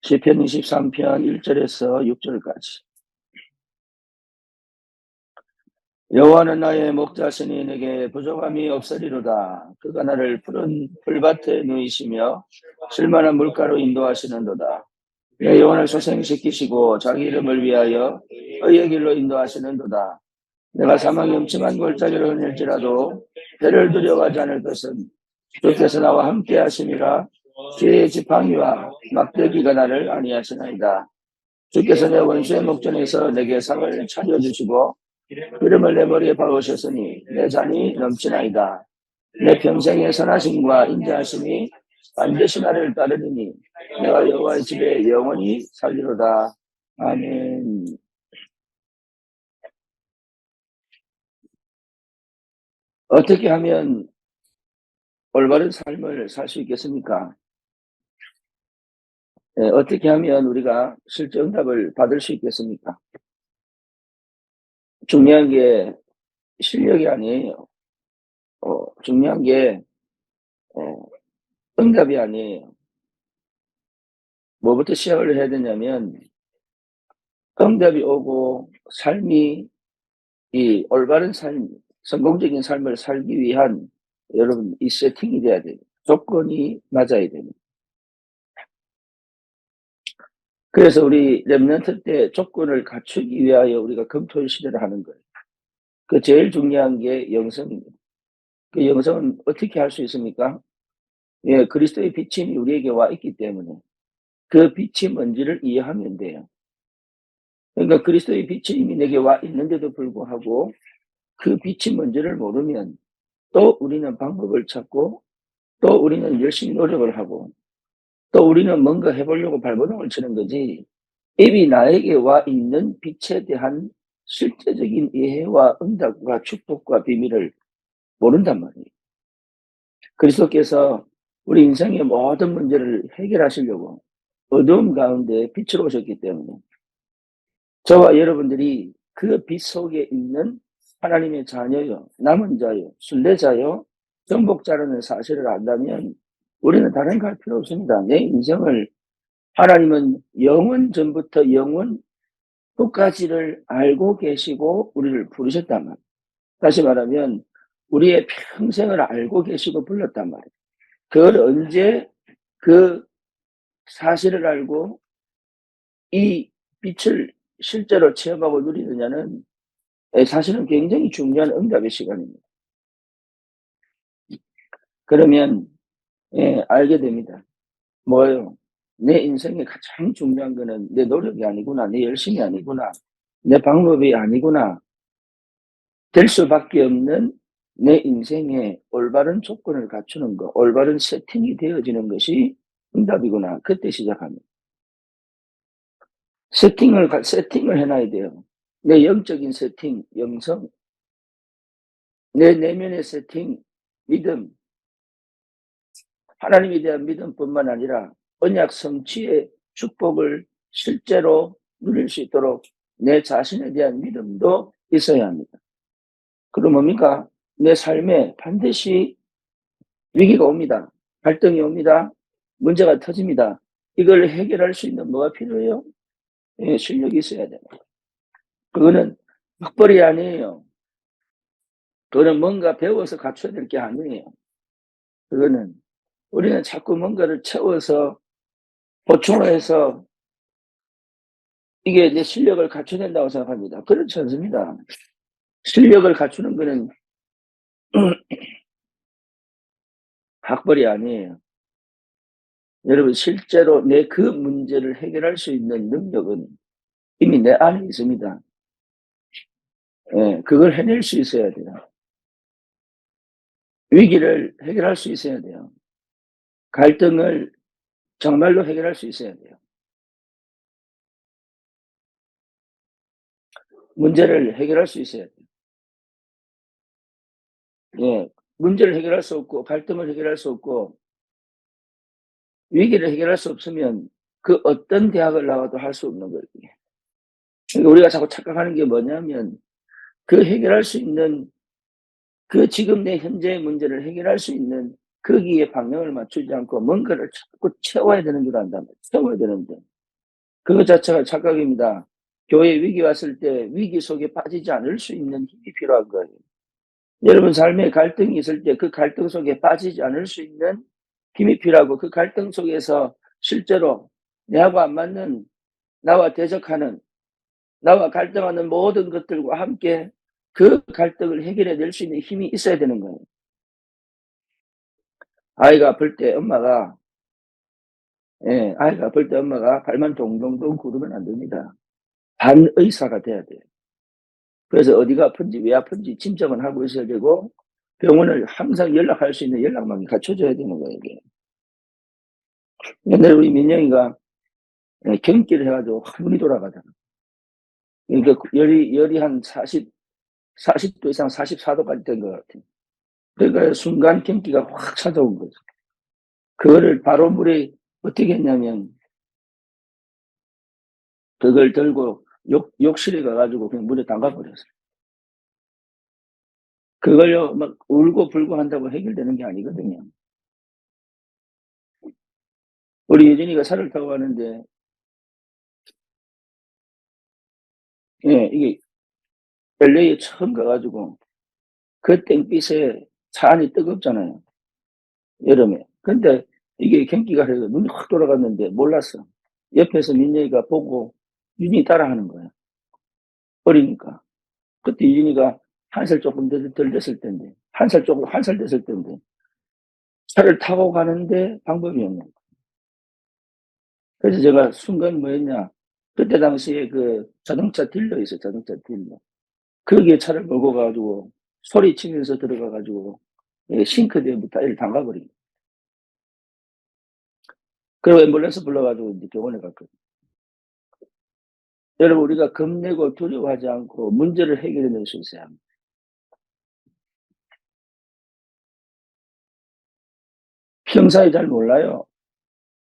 시편 23편 1절에서 6절까지. 여호와는 나의 목자시니 내게 부족함이 없으리로다. 그가 나를 푸른 풀밭에 누이시며 쓸만한 물가로 인도하시는도다. 내 영혼을 소생시키시고 자기 이름을 위하여 의의 길로 인도하시는도다. 내가 사망의 음침한 골짜기로 흔들지라도 배를 두려워하지 않을 것은 주께서 나와 함께 하심이라. 기회의 지팡이와 막대기가 나를 안위하시나이다. 주께서 내 원수의 목전에서 내게 상을 차려주시고 기름을 내 머리에 바르셨으니 내 잔이 넘치나이다. 내 평생의 선하심과 인자하심이 반드시 나를 따르리니 내가 여호와의 집에 영원히 살리로다. 아멘. 어떻게 하면 올바른 삶을 살 수 있겠습니까? 어떻게 하면 우리가 실제 응답을 받을 수 있겠습니까? 중요한 게 실력이 아니에요. 중요한 게 응답이 아니에요. 뭐부터 시작을 해야 되냐면 응답이 오고 삶이 이 올바른 삶, 성공적인 삶을 살기 위한 여러분 이 세팅이 돼야 돼요. 조건이 맞아야 됩니다. 그래서 우리 렘넌트 때 조건을 갖추기 위하여 우리가 금토일 시대를 하는 거예요. 그 제일 중요한 게 영성입니다. 그 영성은 어떻게 할 수 있습니까? 예, 그리스도의 빛이 우리에게 와 있기 때문에 그 빛이 뭔지를 이해하면 돼요. 그러니까 그리스도의 빛이 이미 내게 와 있는데도 불구하고 그 빛이 뭔지를 모르면 또 우리는 방법을 찾고 또 우리는 열심히 노력을 하고 또 우리는 뭔가 해보려고 발버둥을 치는 거지 이미 나에게 와 있는 빛에 대한 실제적인 이해와 응답과 축복과 비밀을 모른단 말이에요. 그리스도께서 우리 인생의 모든 문제를 해결하시려고 어두움 가운데 빛으로 오셨기 때문에 저와 여러분들이 그 빛 속에 있는 하나님의 자녀요, 남은 자요, 순례자요, 정복자라는 사실을 안다면 우리는 다른 갈 필요 없습니다. 내 인생을 하나님은 영원 전부터 영원 후까지를 알고 계시고 우리를 부르셨단 말이에요. 다시 말하면 우리의 평생을 알고 계시고 불렀단 말이에요. 그걸 언제 그 사실을 알고 이 빛을 실제로 체험하고 누리느냐는 사실은 굉장히 중요한 응답의 시간입니다. 그러면 알게 됩니다. 뭐예요? 내 인생에 가장 중요한 거는 내 노력이 아니구나, 내 열심이 아니구나, 내 방법이 아니구나. 될 수밖에 없는 내 인생에 올바른 조건을 갖추는 것, 올바른 세팅이 되어지는 것이 응답이구나. 그때 시작합니다. 세팅을 해놔야 돼요. 내 영적인 세팅, 영성, 내 내면의 세팅, 믿음, 하나님에 대한 믿음뿐만 아니라 언약 성취의 축복을 실제로 누릴 수 있도록 내 자신에 대한 믿음도 있어야 합니다. 그럼 뭡니까? 내 삶에 반드시 위기가 옵니다. 갈등이 옵니다. 문제가 터집니다. 이걸 해결할 수 있는 뭐가 필요해요? 실력이 있어야 됩니다. 그거는 학벌이 아니에요. 그거는 뭔가 배워서 갖춰야 될 게 아니에요. 그거는 우리는 자꾸 뭔가를 채워서 보충해서 이게 내 실력을 갖춰야 된다고 생각합니다. 그렇지 않습니다. 실력을 갖추는 거는 학벌이 아니에요. 여러분 실제로 내 그 문제를 해결할 수 있는 능력은 이미 내 안에 있습니다. 그걸 해낼 수 있어야 돼요. 위기를 해결할 수 있어야 돼요. 갈등을 정말로 해결할 수 있어야 돼요. 문제를 해결할 수 있어야 돼요. 문제를 해결할 수 없고 갈등을 해결할 수 없고 위기를 해결할 수 없으면 그 어떤 대학을 나와도 할 수 없는 거예요. 그러니까 우리가 자꾸 착각하는 게 뭐냐면 그 해결할 수 있는 그 지금 내 현재의 문제를 해결할 수 있는 거기에 방향을 맞추지 않고 뭔가를 자꾸 채워야 되는 줄 안다. 채워야 되는데 그것 자체가 착각입니다. 교회 위기 왔을 때 위기 속에 빠지지 않을 수 있는 힘이 필요한 거예요. 여러분 삶에 갈등이 있을 때 그 갈등 속에 빠지지 않을 수 있는 힘이 필요하고, 그 갈등 속에서 실제로 내하고 안 맞는, 나와 대적하는, 나와 갈등하는 모든 것들과 함께 그 갈등을 해결해낼 수 있는 힘이 있어야 되는 거예요. 아이가 아플 때 엄마가 아이가 아플 때 엄마가 발만 동동동 구르면 안 됩니다. 반의사가 돼야 돼요. 그래서 어디가 아픈지 왜 아픈지 짐작은 하고 있어야 되고, 병원을 항상 연락할 수 있는 연락망이 갖춰져야 되는 거예요, 이게. 옛날에 우리 민영이가 경기를 해가지고 확 눈이 돌아가잖아. 그러니까 열이 한 40도 이상 44도까지 된 것 같아요. 그러니까 순간 경기가 확 찾아온 거죠. 그거를 바로 물에 어떻게 했냐면, 그걸 들고 욕실에 가가지고 그냥 물에 담가버렸어요. 그걸요, 막 울고 불고 한다고 해결되는 게 아니거든요. 우리 예준이가 차를 타고 가는데, 이게 LA에 처음 가가지고, 그 땡빛에 차 안이 뜨겁잖아요, 여름에. 근데 이게 경기가 해서 눈이 확 돌아갔는데 몰랐어. 옆에서 민영이가 보고 윤이 따라하는 거야, 어리니까. 그때 윤이가 한 살 조금 덜 됐을 텐데, 한 살 됐을 텐데, 차를 타고 가는데 방법이 없는 거야. 그래서 제가 순간 뭐 했냐, 그때 당시에 그 자동차 딜러 있어요, 자동차 딜러. 거기에 차를 몰고 가가지고 소리치면서 들어가가지고 싱크대에 타이를 담가버린 거예요. 그리고 앰뷸런스 불러가지고 이제 병원에 갔거든요. 여러분, 우리가 겁내고 두려워하지 않고 문제를 해결해낼 수 있어야 합니다. 평소에 잘 몰라요.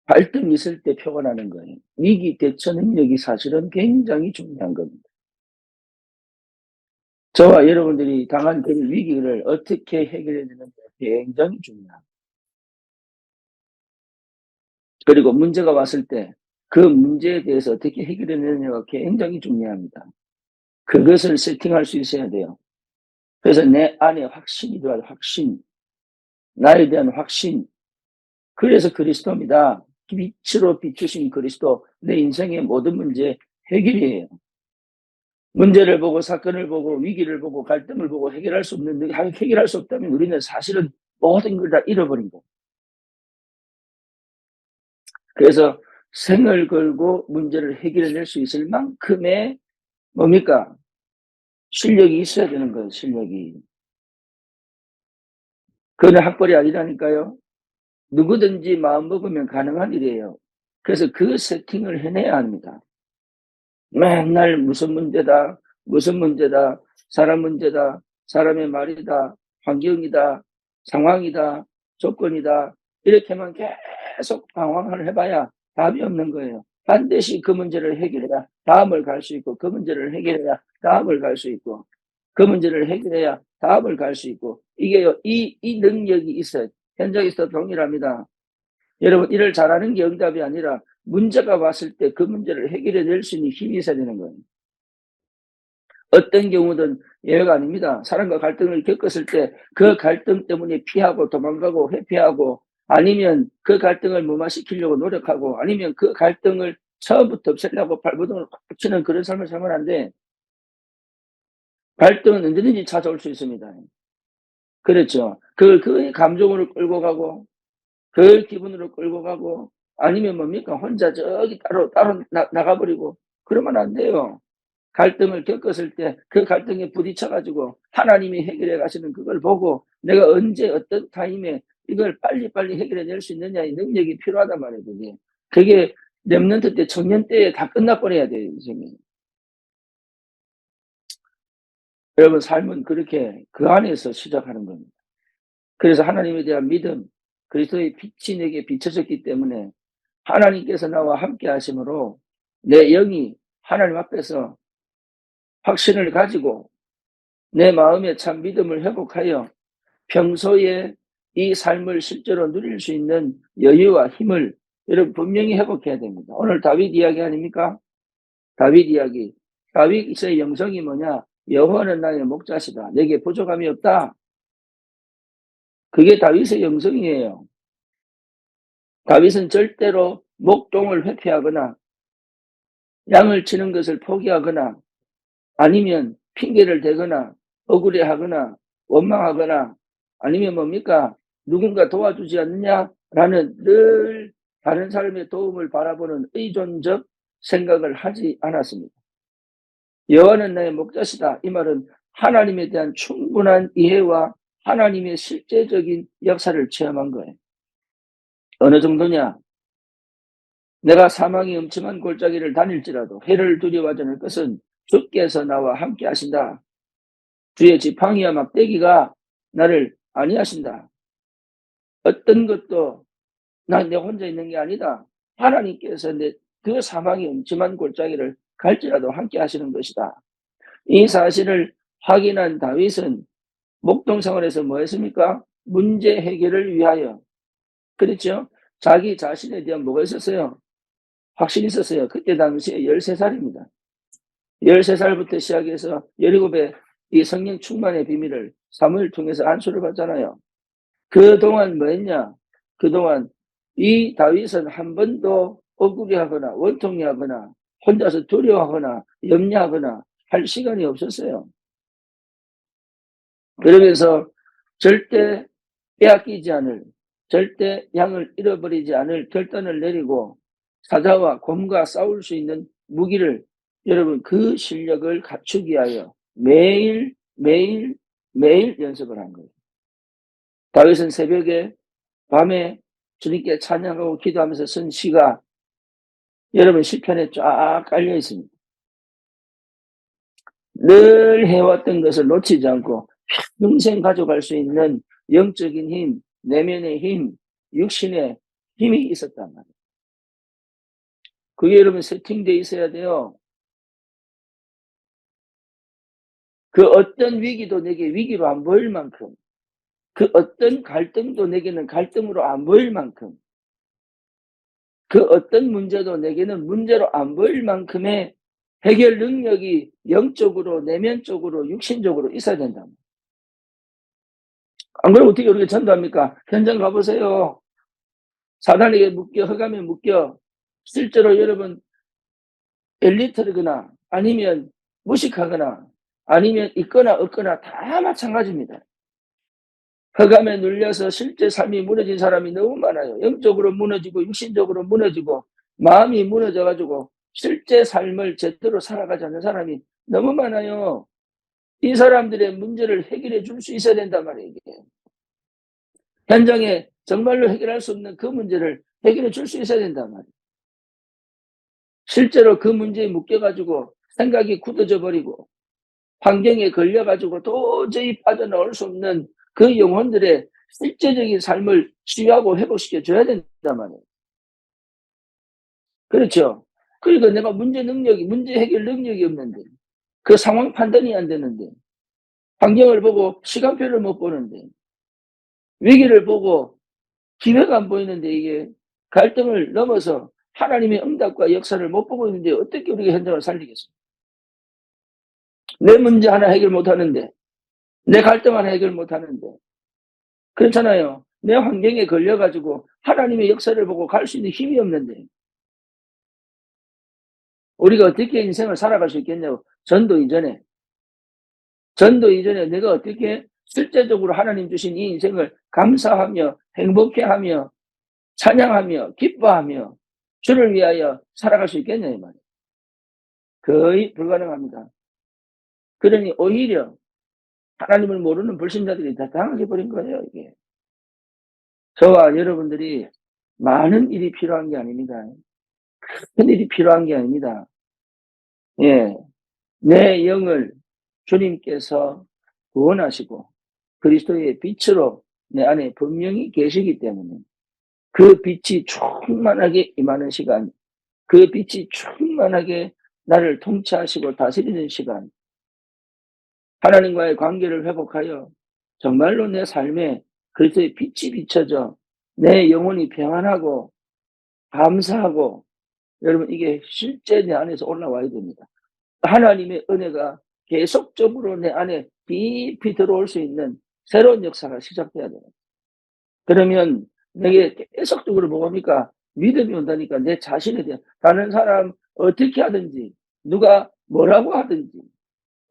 갈등이 있을 때 표가 나는 거예요. 위기 대처 능력이 사실은 굉장히 중요한 겁니다. 저와 여러분들이 당한 그 위기를 어떻게 해결해야 되는가 굉장히 중요합니다. 그리고 문제가 왔을 때 그 문제에 대해서 어떻게 해결해내느냐가 굉장히 중요합니다. 그것을 세팅할 수 있어야 돼요. 그래서 내 안에 확신이 들어가요. 확신. 나에 대한 확신. 그래서 그리스도입니다. 빛으로 비추신 그리스도. 내 인생의 모든 문제 해결이에요. 문제를 보고 사건을 보고 위기를 보고 갈등을 보고 해결할 수 없는, 해결할 수 없다면 우리는 사실은 모든 걸 다 잃어버린 거예요. 그래서 생을 걸고 문제를 해결해낼 수 있을 만큼의 뭡니까? 실력이 있어야 되는 거예요, 실력이. 그건 학벌이 아니라니까요. 누구든지 마음먹으면 가능한 일이에요. 그래서 그 세팅을 해내야 합니다. 맨날 무슨 문제다, 무슨 문제다, 사람 문제다, 사람의 말이다, 환경이다, 상황이다, 조건이다, 이렇게만 계속 방황을 해봐야 답이 없는 거예요. 반드시 그 문제를 해결해야 다음을 갈 수 있고, 그 문제를 해결해야 다음을 갈 수 있고, 그 문제를 해결해야 다음을 갈 수 있고, 이게요, 이 능력이 있어요. 현장에서 동일합니다. 여러분, 일을 잘하는 게 응답이 아니라 문제가 왔을 때 그 문제를 해결해낼 수 있는 힘이 있어야 되는 거예요. 어떤 경우든 예외가 아닙니다. 사람과 갈등을 겪었을 때 그 갈등 때문에 피하고 도망가고 회피하고, 아니면 그 갈등을 무마시키려고 노력하고, 아니면 그 갈등을 처음부터 없애려고 발버둥을 치는 그런 삶을 살면 안 돼. 갈등은 언제든지 찾아올 수 있습니다. 그렇죠. 그 감정으로 끌고 가고, 그 기분으로 끌고 가고, 아니면 뭡니까? 혼자 저기 따로 나가버리고, 그러면 안 돼요. 갈등을 겪었을 때 그 갈등에 부딪혀가지고 하나님이 해결해 가시는 그걸 보고, 내가 언제 어떤 타임에 이걸 빨리빨리 해결해낼 수 있느냐의 능력이 필요하단 말이에요, 그게. 그게 렘넌트 때, 청년 때에 다 끝나버려야 돼요, 인생이. 여러분, 삶은 그렇게 그 안에서 시작하는 겁니다. 그래서 하나님에 대한 믿음, 그리스도의 빛이 내게 비춰졌기 때문에 하나님께서 나와 함께 하심으로 내 영이 하나님 앞에서 확신을 가지고 내 마음에 참 믿음을 회복하여 평소에 이 삶을 실제로 누릴 수 있는 여유와 힘을 여러분 분명히 회복해야 됩니다. 오늘 다윗 이야기 아닙니까? 다윗 이야기. 다윗의 영성이 뭐냐? 여호와는 나의 목자시다. 내게 부족함이 없다. 그게 다윗의 영성이에요. 다윗은 절대로 목동을 회피하거나 양을 치는 것을 포기하거나 아니면 핑계를 대거나 억울해하거나 원망하거나 아니면 뭡니까? 누군가 도와주지 않느냐라는 늘 다른 사람의 도움을 바라보는 의존적 생각을 하지 않았습니다. 여호와는 나의 목자시다. 이 말은 하나님에 대한 충분한 이해와 하나님의 실제적인 역사를 체험한 거예요. 어느 정도냐? 내가 사망의 음침한 골짜기를 다닐지라도 해를 두려워하지 않을 것은 주께서 나와 함께 하신다. 주의 지팡이와 막대기가 나를 안위하신다. 어떤 것도 난 내 혼자 있는 게 아니다. 하나님께서 그 사망의 음침한 골짜기를 갈지라도 함께 하시는 것이다. 이 사실을 확인한 다윗은 목동 생활에서 뭐 했습니까? 문제 해결을 위하여. 그렇죠? 자기 자신에 대한 뭐가 있었어요? 확신이 있었어요. 그때 당시에 13살입니다. 13살부터 시작해서 17에 이 성령 충만의 비밀을 사무엘 통해서 안수를 받잖아요. 그동안 뭐 했냐? 그동안 이 다윗은 한 번도 억울해하거나 원통해하거나 혼자서 두려워하거나 염려하거나 할 시간이 없었어요. 그러면서 절대 빼앗기지 않을, 절대 양을 잃어버리지 않을 결단을 내리고 사자와 곰과 싸울 수 있는 무기를 여러분 그 실력을 갖추기 위하여 매일 연습을 한 거예요. 다윗은 새벽에 밤에 주님께 찬양하고 기도하면서 쓴 시가 여러분 시편에 쫙 깔려 있습니다. 늘 해왔던 것을 놓치지 않고 평생 가져갈 수 있는 영적인 힘, 내면의 힘, 육신의 힘이 있었단 말이에요. 그게 여러분 세팅되어 있어야 돼요. 그 어떤 위기도 내게 위기로 안 보일 만큼, 그 어떤 갈등도 내게는 갈등으로 안 보일 만큼, 그 어떤 문제도 내게는 문제로 안 보일 만큼의 해결 능력이 영적으로, 내면적으로, 육신적으로 있어야 된다. 안 그러면 어떻게 우리가 전도합니까? 현장 가보세요. 사단에게 묶여, 흑암에 묶여, 실제로 여러분 엘리트거나 아니면 무식하거나 아니면 있거나 없거나 다 마찬가지입니다. 흑암에 눌려서 실제 삶이 무너진 사람이 너무 많아요. 영적으로 무너지고 육신적으로 무너지고 마음이 무너져가지고 실제 삶을 제대로 살아가지 않는 사람이 너무 많아요. 이 사람들의 문제를 해결해 줄 수 있어야 된단 말이에요. 이게. 현장에 정말로 해결할 수 없는 그 문제를 해결해 줄 수 있어야 된단 말이에요. 실제로 그 문제에 묶여가지고 생각이 굳어져 버리고 환경에 걸려가지고 도저히 빠져나올 수 없는 그 영혼들의 실제적인 삶을 치유하고 회복시켜 줘야 된단 말이에요. 그렇죠. 그러니까 내가 문제 해결 능력이 없는데, 그 상황 판단이 안 되는데, 환경을 보고 시간표를 못 보는데, 위기를 보고 기회가 안 보이는데, 이게 갈등을 넘어서 하나님의 응답과 역사를 못 보고 있는데 어떻게 우리가 현장을 살리겠습니까? 내 문제 하나 해결 못 하는데, 내 갈등 하나 해결 못 하는데, 그렇잖아요. 내 환경에 걸려가지고 하나님의 역사를 보고 갈 수 있는 힘이 없는데, 우리가 어떻게 인생을 살아갈 수 있겠냐고. 전도 이전에 내가 어떻게 실제적으로 하나님 주신 이 인생을 감사하며 행복해하며 찬양하며 기뻐하며 주를 위하여 살아갈 수 있겠냐 이 말이에요. 거의 불가능합니다. 그러니 오히려 하나님을 모르는 불신자들이 다 당하게 버린 거예요. 이게 저와 여러분들이 많은 일이 필요한 게 아닙니다. 큰 일이 필요한 게 아닙니다. 예, 내 영을 주님께서 구원하시고 그리스도의 빛으로 내 안에 분명히 계시기 때문에 그 빛이 충만하게 임하는 시간, 그 빛이 충만하게 나를 통치하시고 다스리는 시간, 하나님과의 관계를 회복하여 정말로 내 삶에 그리스도의 빛이 비춰져 내 영혼이 평안하고 감사하고 여러분 이게 실제 내 안에서 올라와야 됩니다. 하나님의 은혜가 계속적으로 내 안에 깊이 들어올 수 있는 새로운 역사가 시작돼야 돼요. 그러면 내게 계속적으로 뭐합니까? 믿음이 온다니까 내 자신에 대한 다른 사람 어떻게 하든지 누가 뭐라고 하든지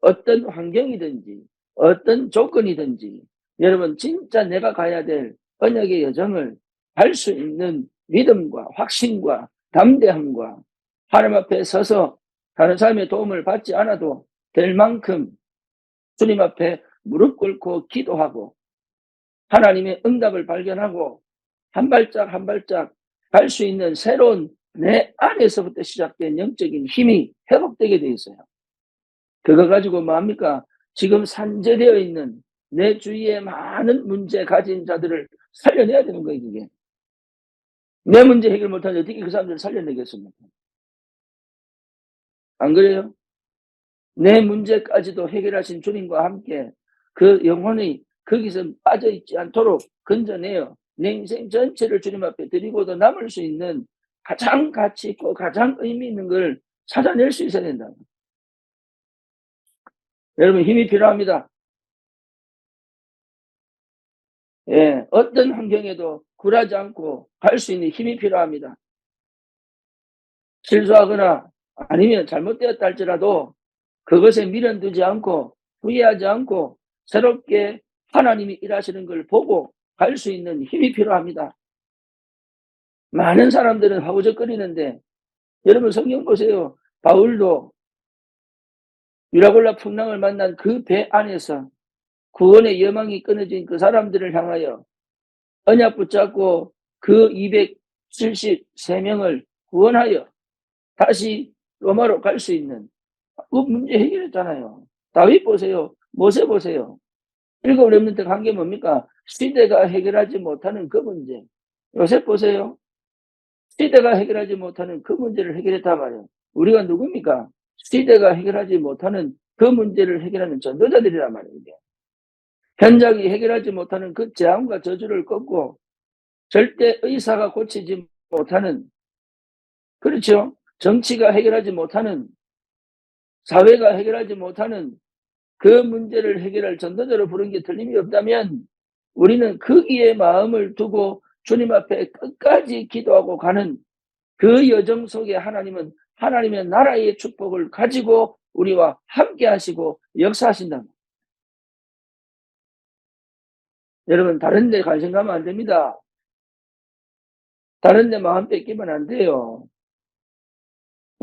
어떤 환경이든지 어떤 조건이든지 여러분 진짜 내가 가야 될 언약의 여정을 갈 수 있는 믿음과 확신과 담대함과 하나님 앞에 서서 다른 사람의 도움을 받지 않아도 될 만큼 주님 앞에 무릎 꿇고 기도하고 하나님의 응답을 발견하고 한 발짝 한 발짝 갈 수 있는 새로운 내 안에서부터 시작된 영적인 힘이 회복되게 돼 있어요. 그거 가지고 뭐합니까? 지금 산재되어 있는 내 주위에 많은 문제 가진 자들을 살려내야 되는 거예요, 이게. 내 문제 해결 못하는데 어떻게 그 사람들을 살려내겠습니까? 안 그래요? 내 문제까지도 해결하신 주님과 함께 그 영혼이 거기서 빠져있지 않도록 건져내어 내 인생 전체를 주님 앞에 드리고도 남을 수 있는 가장 가치 있고 가장 의미 있는 걸 찾아낼 수 있어야 된다. 여러분 힘이 필요합니다. 예, 어떤 환경에도 굴하지 않고 갈 수 있는 힘이 필요합니다. 실수하거나 아니면 잘못되었다 할지라도 그것에 미련두지 않고 후회하지 않고 새롭게 하나님이 일하시는 걸 보고 갈 수 있는 힘이 필요합니다. 많은 사람들은 허우적거리는데 여러분 성경 보세요. 바울도 유라굴라 풍랑을 만난 그 배 안에서 구원의 여망이 끊어진 그 사람들을 향하여 언약 붙잡고 그 273명을 구원하여 다시 로마로 갈 수 있는 그 문제 해결했잖아요. 다윗 보세요. 모세 보세요. 일곱 렘넌트 한 게 뭡니까? 시대가 해결하지 못하는 그 문제. 요셉 보세요. 시대가 해결하지 못하는 그 문제를 해결했단 말이에요. 우리가 누굽니까? 시대가 해결하지 못하는 그 문제를 해결하는 전도자들이란 말이에요. 현장이 해결하지 못하는 그 재앙과 저주를 꺾고 절대 의사가 고치지 못하는, 그렇죠? 정치가 해결하지 못하는, 사회가 해결하지 못하는 그 문제를 해결할 전도자로 부른 게 틀림이 없다면 우리는 거기에 마음을 두고 주님 앞에 끝까지 기도하고 가는 그 여정 속에 하나님은 하나님의 나라의 축복을 가지고 우리와 함께 하시고 역사하신다. 여러분 다른 데 관심 가면 안 됩니다. 다른 데 마음 뺏기면 안 돼요.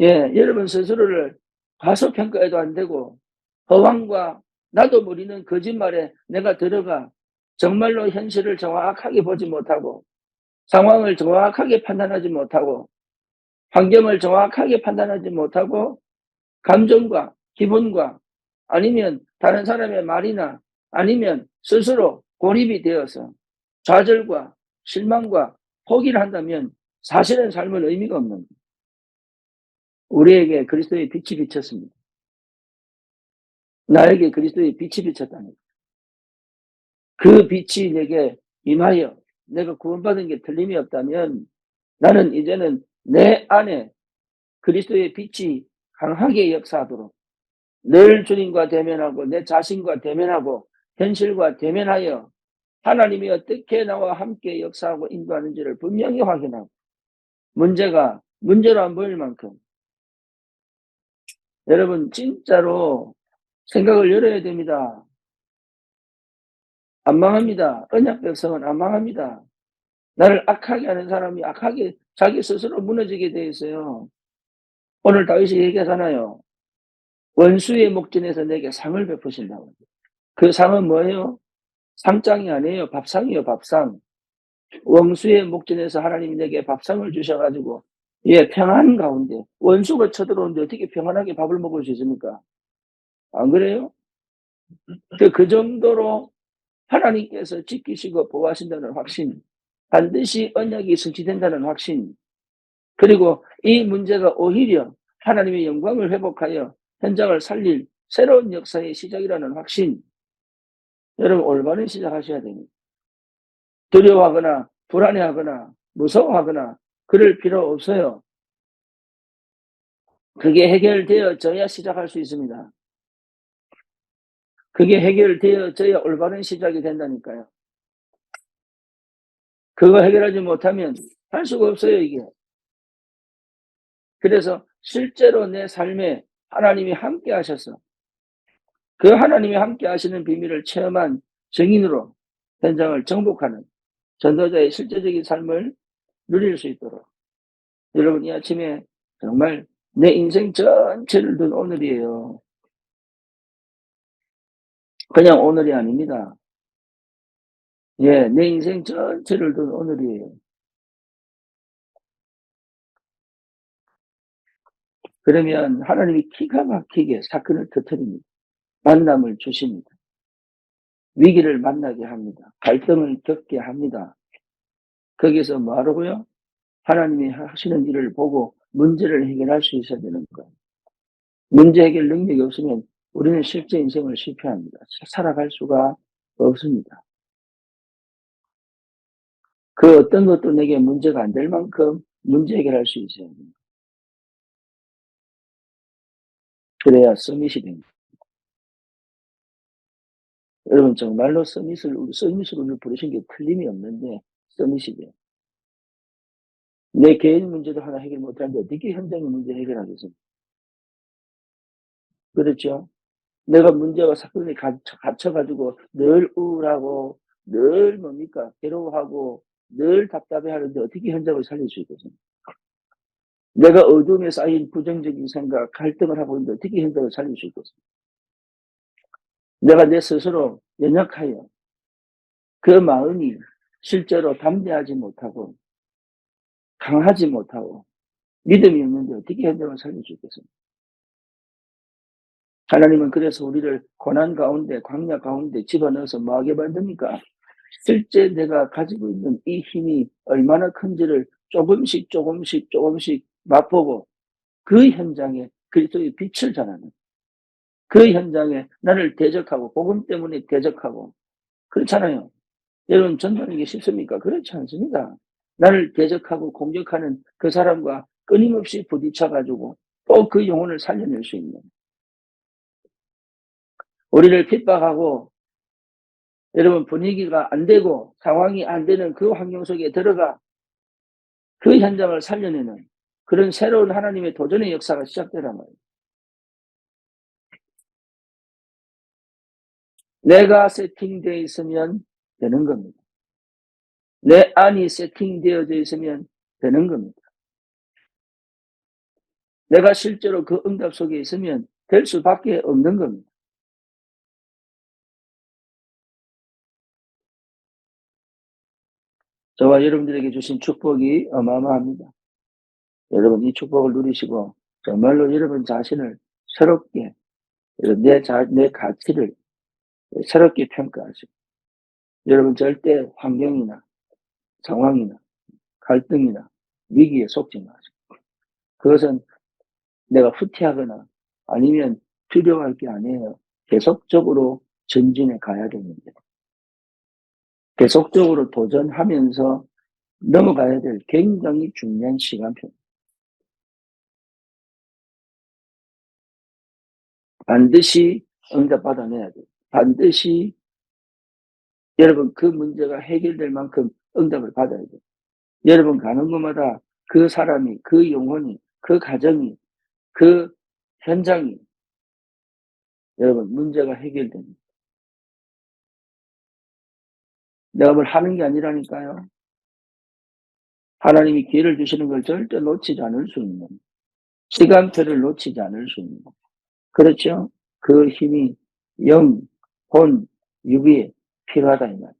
예, 여러분 스스로를 과소평가해도 안 되고 허황과 나도 모르는 거짓말에 내가 들어가 정말로 현실을 정확하게 보지 못하고 상황을 정확하게 판단하지 못하고 환경을 정확하게 판단하지 못하고 감정과 기분과 아니면 다른 사람의 말이나 아니면 스스로 고립이 되어서 좌절과 실망과 포기를 한다면 사실은 삶은 의미가 없는 거예요. 우리에게 그리스도의 빛이 비쳤습니다. 나에게 그리스도의 빛이 비쳤다는 거예요. 그 빛이 내게 임하여 내가 구원받은 게 틀림이 없다면 나는 이제는 내 안에 그리스도의 빛이 강하게 역사하도록 늘 주님과 대면하고 내 자신과 대면하고 현실과 대면하여 하나님이 어떻게 나와 함께 역사하고 인도하는지를 분명히 확인하고 문제가 문제로 안 보일 만큼 여러분 진짜로 생각을 열어야 됩니다. 안 망합니다. 언약 백성은 안 망합니다. 나를 악하게 하는 사람이 악하게 자기 스스로 무너지게 돼 있어요. 오늘 다윗이 얘기하잖아요. 원수의 목전에서 내게 상을 베푸신다고. 그 상은 뭐예요? 상장이 아니에요. 밥상이에요. 밥상. 원수의 목전에서 하나님이 내게 밥상을 주셔가지고 예, 평안 가운데 원수가 쳐들어오는데 어떻게 평안하게 밥을 먹을 수 있습니까? 안 그래요? 그 정도로 하나님께서 지키시고 보호하신다는 확신, 반드시 언약이 성취된다는 확신, 그리고 이 문제가 오히려 하나님의 영광을 회복하여 현장을 살릴 새로운 역사의 시작이라는 확신, 여러분 올바른 시작하셔야 됩니다. 두려워하거나 불안해하거나 무서워하거나 그럴 필요 없어요. 그게 해결되어져야 시작할 수 있습니다. 그게 해결되어져야 올바른 시작이 된다니까요. 그거 해결하지 못하면 할 수가 없어요, 이게. 그래서 실제로 내 삶에 하나님이 함께 하셔서 그 하나님이 함께 하시는 비밀을 체험한 증인으로 현장을 정복하는 전도자의 실제적인 삶을 누릴 수 있도록 여러분 이 아침에 정말 내 인생 전체를 둔 오늘이에요. 그냥 오늘이 아닙니다. 예, 내 인생 전체를 둔 오늘이에요. 그러면 하나님이 기가 막히게 사건을 터뜨립니다. 만남을 주십니다. 위기를 만나게 합니다. 갈등을 겪게 합니다. 거기서 뭐 하라고요? 하나님이 하시는 일을 보고 문제를 해결할 수 있어야 되는 거예요. 문제 해결 능력이 없으면 우리는 실제 인생을 실패합니다. 살아갈 수가 없습니다. 그 어떤 것도 내게 문제가 안 될 만큼 문제 해결할 수 있어야 됩니다. 그래야 서밋이 됩니다. 여러분 정말로 서밋으로 우리를 부르신 게 틀림이 없는데 서밋이 돼요. 내 개인 문제도 하나 해결 못하는데 어떻게 현장의 문제 해결하겠습니까? 그렇죠? 내가 문제와 사건에 갇혀가지고 늘 우울하고 늘 뭡니까? 괴로워하고 늘 답답해하는데 어떻게 현장을 살릴 수 있겠습니까? 내가 어둠에 쌓인 부정적인 생각, 갈등을 하고 있는데 어떻게 현장을 살릴 수 있겠습니까? 내가 내 스스로 연약하여 그 마음이 실제로 담대하지 못하고 강하지 못하고 믿음이 없는데 어떻게 현장을 살릴 수 있겠습니까? 하나님은 그래서 우리를 고난 가운데 광야 가운데 집어넣어서 뭐하게 만듭니까? 실제 내가 가지고 있는 이 힘이 얼마나 큰지를 조금씩 맛보고 그 현장에 그리스도의 빛을 전하는 그 현장에 나를 대적하고 복음 때문에 대적하고 그렇잖아요. 여러분 전도하는 게 쉽습니까? 그렇지 않습니다. 나를 대적하고 공격하는 그 사람과 끊임없이 부딪혀가지고 또 그 영혼을 살려낼 수 있는 우리를 핍박하고 여러분 분위기가 안 되고 상황이 안 되는 그 환경 속에 들어가 그 현장을 살려내는 그런 새로운 하나님의 도전의 역사가 시작되란 말이에요. 내가 세팅되어 있으면 되는 겁니다. 내 안이 세팅되어져 있으면 되는 겁니다. 내가 실제로 그 응답 속에 있으면 될 수밖에 없는 겁니다. 저와 여러분들에게 주신 축복이 어마어마합니다. 여러분 이 축복을 누리시고 정말로 여러분 자신을 새롭게 내 가치를 새롭게 평가하시고 여러분 절대 환경이나 상황이나 갈등이나 위기에 속지 마시고 그것은 내가 후퇴하거나 아니면 두려워할 게 아니에요. 계속적으로 전진해 가야 되는데 계속적으로 도전하면서 넘어가야 될 굉장히 중요한 시간표. 반드시 응답 받아내야 돼요. 반드시 여러분 그 문제가 해결될 만큼 응답을 받아야 돼요. 여러분 가는 곳마다 그 사람이, 그 영혼이, 그 가정이, 그 현장이 여러분 문제가 해결됩니다. 내가 뭘 하는 게 아니라니까요. 하나님이 기회를 주시는 걸 절대 놓치지 않을 수 있는 시간표를 놓치지 않을 수 있는 그렇죠? 그 힘이 영, 혼, 육에 필요하다 이 말.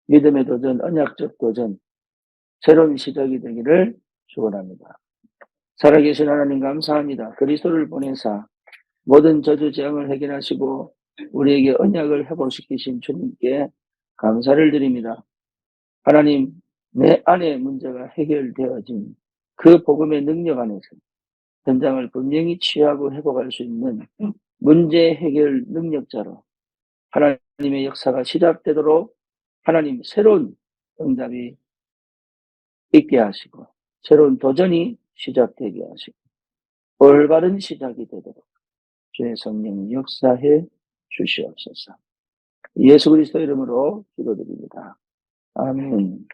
믿음의 도전, 언약적 도전, 새로운 시작이 되기를 축원합니다. 살아계신 하나님 감사합니다. 그리스도를 보내사 모든 저주 재앙을 해결하시고 우리에게 언약을 회복시키신 주님께 감사를 드립니다. 하나님, 내 안에 문제가 해결되어진 그 복음의 능력 안에서 현장을 분명히 취하고 회복할 수 있는 문제 해결 능력자로 하나님의 역사가 시작되도록 하나님 새로운 응답이 있게 하시고 새로운 도전이 시작되게 하시고 올바른 시작이 되도록 주의 성령 역사해 주시옵소서. 예수 그리스도 이름으로 기도드립니다. 아멘.